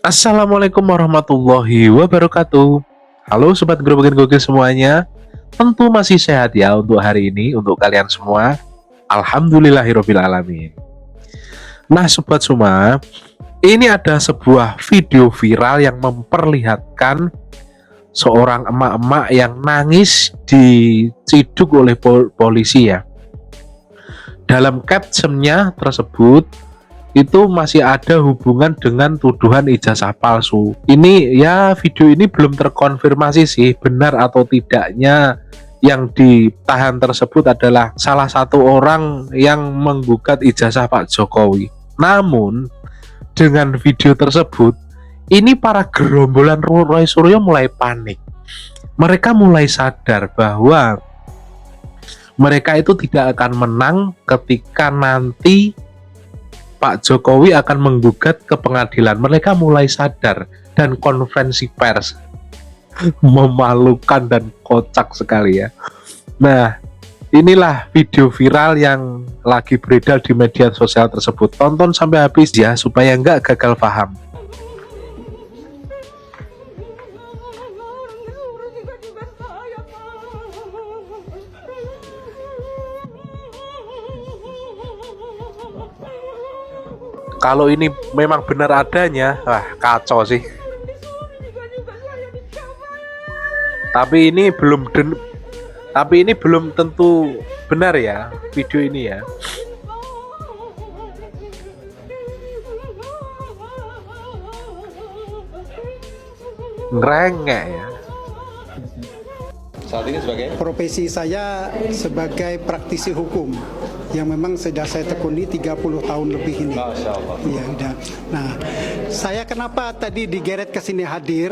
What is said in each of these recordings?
Assalamualaikum warahmatullahi wabarakatuh. Halo sobat Grobogan Gokil semuanya. Tentu masih sehat ya untuk hari ini untuk kalian semua. Alhamdulillahirabbil alamin. Nah, sobat semua, ini ada sebuah video viral yang memperlihatkan seorang emak-emak yang nangis diciduk oleh polisi ya. Dalam captionnya tersebut itu masih ada hubungan dengan tuduhan ijazah palsu. Ini ya, video ini belum terkonfirmasi sih benar atau tidaknya yang ditahan tersebut adalah salah satu orang yang menggugat ijazah Pak Jokowi. Namun dengan video tersebut ini para gerombolan Roy Suryo mulai panik. Mereka mulai sadar bahwa mereka itu tidak akan menang ketika nanti Pak Jokowi akan menggugat ke pengadilan. Mereka mulai sadar dan konferensi pers memalukan dan kocak sekali ya. Nah, inilah video viral yang lagi beredar di media sosial tersebut. Tonton sampai habis ya supaya nggak gagal paham. Kalau ini memang benar adanya, wah kacau sih. Tapi ini belum tentu benar ya video ini ya. Ngerengek ya. Saat ini sebagai Profesi saya sebagai praktisi hukum yang memang sudah saya tekuni 30 tahun lebih ini. Masya Allah. Iya, udah. Nah, saya kenapa tadi digeret ke sini hadir?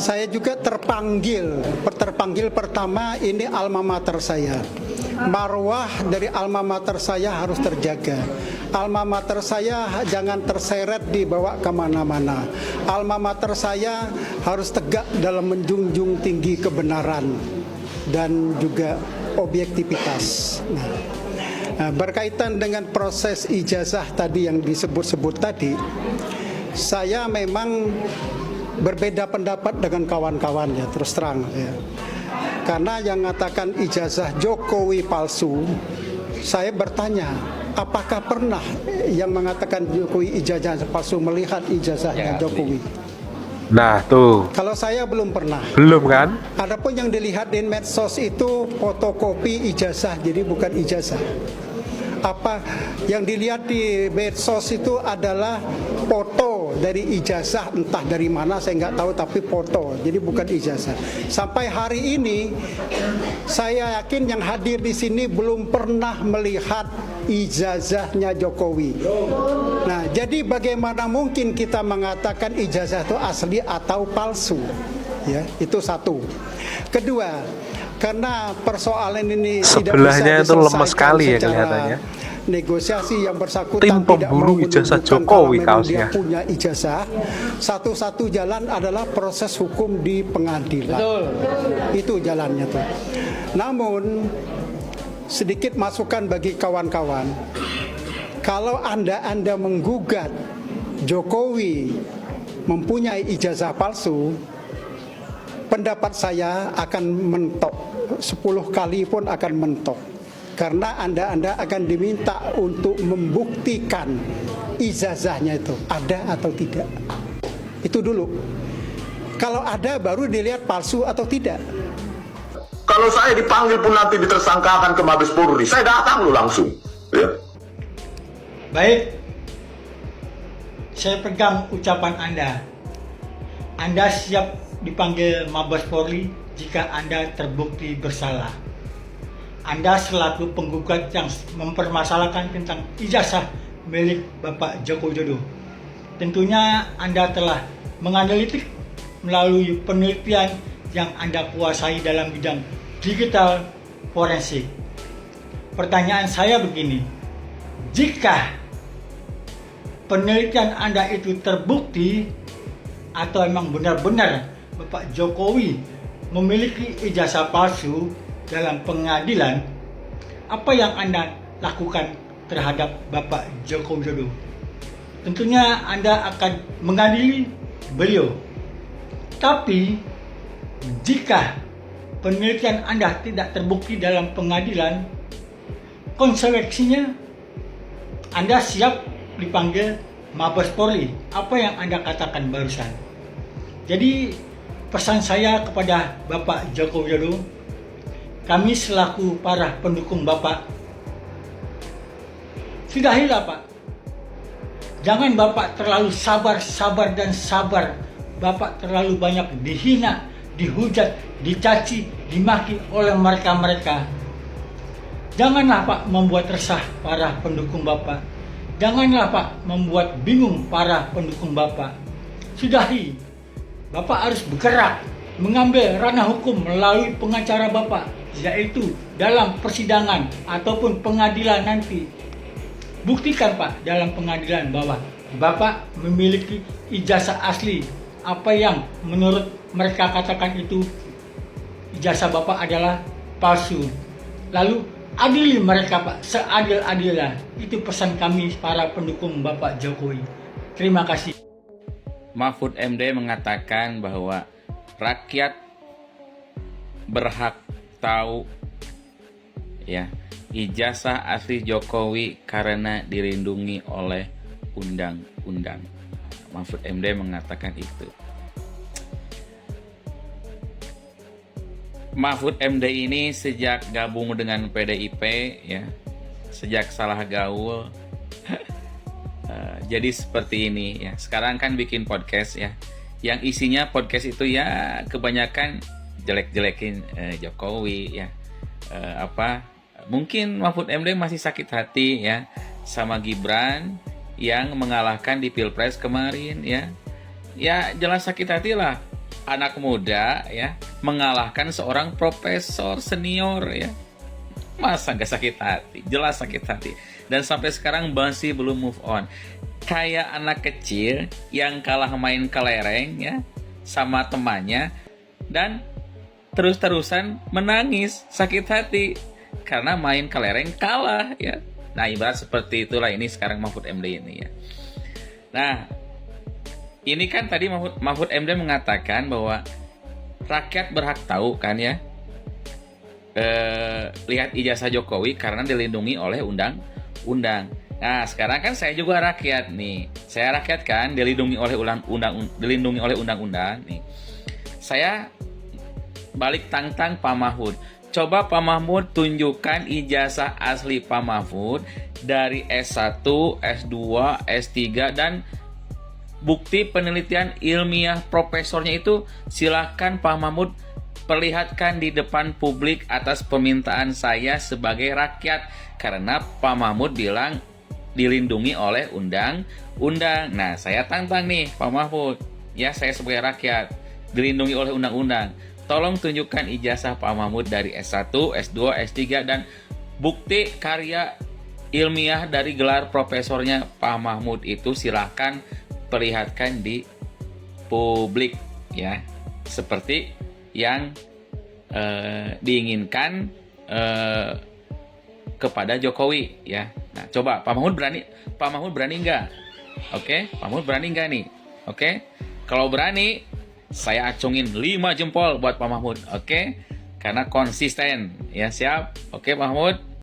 Saya juga terpanggil pertama ini alma mater saya. Marwah dari alma mater saya harus terjaga. Alma mater saya jangan terseret dibawa kemana-mana. Alma mater saya harus tegak dalam menjunjung tinggi kebenaran dan juga objektivitas. Nah, berkaitan dengan proses ijazah tadi yang disebut-sebut tadi, saya memang berbeda pendapat dengan kawan-kawan ya, terus terang ya. Karena yang mengatakan ijazah Jokowi palsu, saya bertanya, apakah pernah yang mengatakan Jokowi ijazah palsu melihat ijazahnya Jokowi? Nah tuh. Kalau saya belum pernah. Belum kan? Adapun yang dilihat di medsos itu fotokopi ijazah, jadi bukan ijazah. Apa yang dilihat di medsos itu adalah foto dari ijazah, entah dari mana saya nggak tahu, tapi foto, jadi bukan ijazah. Sampai hari ini saya yakin yang hadir di sini belum pernah melihat ijazahnya Jokowi. Nah, jadi bagaimana mungkin kita mengatakan ijazah itu asli atau palsu? Ya, itu satu. Kedua, karena persoalan ini sebelahnya itu lemes sekali ya kelihatannya. Negosiasi yang bersangkutan tim tidak mau pemburu ijazah menunjukkan Jokowi kalau memang dia kaosnya. punya ijazah. Satu-satu jalan adalah proses hukum di pengadilan. Betul. Itu jalannya tuh. Namun sedikit masukan bagi kawan-kawan. Kalau Anda menggugat Jokowi mempunyai ijazah palsu, pendapat saya akan mentok, 10 kali pun akan mentok. Karena Anda akan diminta untuk membuktikan ijazahnya itu ada atau tidak. Itu dulu. Kalau ada baru dilihat palsu atau tidak. Kalau saya dipanggil pun nanti ditersangkakan ke Mabes Polri, saya datang lu langsung. Ya. Baik, saya pegang ucapan Anda. Anda siap dipanggil Mabes Polri jika Anda terbukti bersalah. Anda selaku penggugat yang mempermasalahkan tentang ijazah milik Bapak Joko Widodo. Tentunya Anda telah menganalitik melalui penelitian yang Anda kuasai dalam bidang digital forensik. Pertanyaan saya begini, jika penelitian Anda itu terbukti atau memang benar-benar Bapak Jokowi memiliki ijazah palsu dalam pengadilan, apa yang Anda lakukan terhadap Bapak Joko Widodo? tentunya Anda akan mengadili beliau. Tapi jika penelitian Anda tidak terbukti dalam pengadilan, konsekuensinya Anda siap dipanggil Mabes Polri. Apa yang Anda katakan barusan. Jadi pesan saya kepada Bapak Joko Widodo, kami selaku para pendukung Bapak, sudahilah Pak. Jangan Bapak terlalu sabar dan sabar. Bapak terlalu banyak dihina, dihujat, dicaci, dimaki oleh mereka-mereka. Janganlah Pak membuat resah para pendukung Bapak. Janganlah Pak membuat bingung para pendukung Bapak. Sudahi. Bapak harus bergerak, mengambil ranah hukum melalui pengacara Bapak, yaitu dalam persidangan ataupun pengadilan nanti. Buktikan Pak dalam pengadilan bahwa Bapak memiliki ijazah asli. Apa yang menurut mereka katakan itu ijazah Bapak adalah palsu. Lalu adili mereka Pak, seadil-adilnya. Itu pesan kami para pendukung Bapak Jokowi. Terima kasih. Mahfud MD mengatakan bahwa rakyat berhak tahu ya ijazah asli Jokowi karena dilindungi oleh undang-undang. Mahfud MD mengatakan itu. Mahfud MD ini sejak gabung dengan PDIP ya, sejak salah gaul jadi seperti ini ya. Sekarang kan bikin podcast ya, yang isinya podcast itu ya kebanyakan jelek-jelekin Jokowi ya. Mungkin Mahfud MD masih sakit hati ya sama Gibran yang mengalahkan di Pilpres kemarin ya. Ya jelas sakit hati lah, anak muda ya mengalahkan seorang profesor senior ya. Masa gak sakit hati? Jelas sakit hati. Dan sampai sekarang masih belum move on. Kayak anak kecil yang kalah main kelereng ya sama temannya dan terus-terusan menangis, sakit hati karena main kelereng kalah ya. Nah, ibarat seperti itulah ini sekarang Mahfud MD ini ya. Nah, ini kan tadi Mahfud MD mengatakan bahwa rakyat berhak tahu kan ya. Lihat ijazah Jokowi karena dilindungi oleh undang-undang. Nah, sekarang kan saya juga rakyat nih. Saya rakyat kan dilindungi oleh undang-undang nih. Saya balik tantang Pak Mahfud. Coba Pak Mahfud tunjukkan ijazah asli Pak Mahfud dari S1, S2, S3 dan bukti penelitian ilmiah profesornya itu silakan Pak Mahfud perlihatkan di depan publik atas permintaan saya sebagai rakyat karena Pak Mahfud bilang dilindungi oleh undang-undang. Nah, saya tantang nih Pak Mahfud, ya saya sebagai rakyat dilindungi oleh undang-undang. Tolong tunjukkan ijazah Pak Mahfud dari S1, S2, S3 dan bukti karya ilmiah dari gelar profesornya Pak Mahfud itu silahkan perlihatkan di publik ya. Seperti yang diinginkan kepada Jokowi ya. Nah, coba Pak Mahfud berani nggak? Oke, Pak Mahfud berani nggak nih? Oke, kalau berani saya acungin 5 jempol buat Pak Mahfud. Oke, karena konsisten ya. Siap? Oke Pak Mahfud.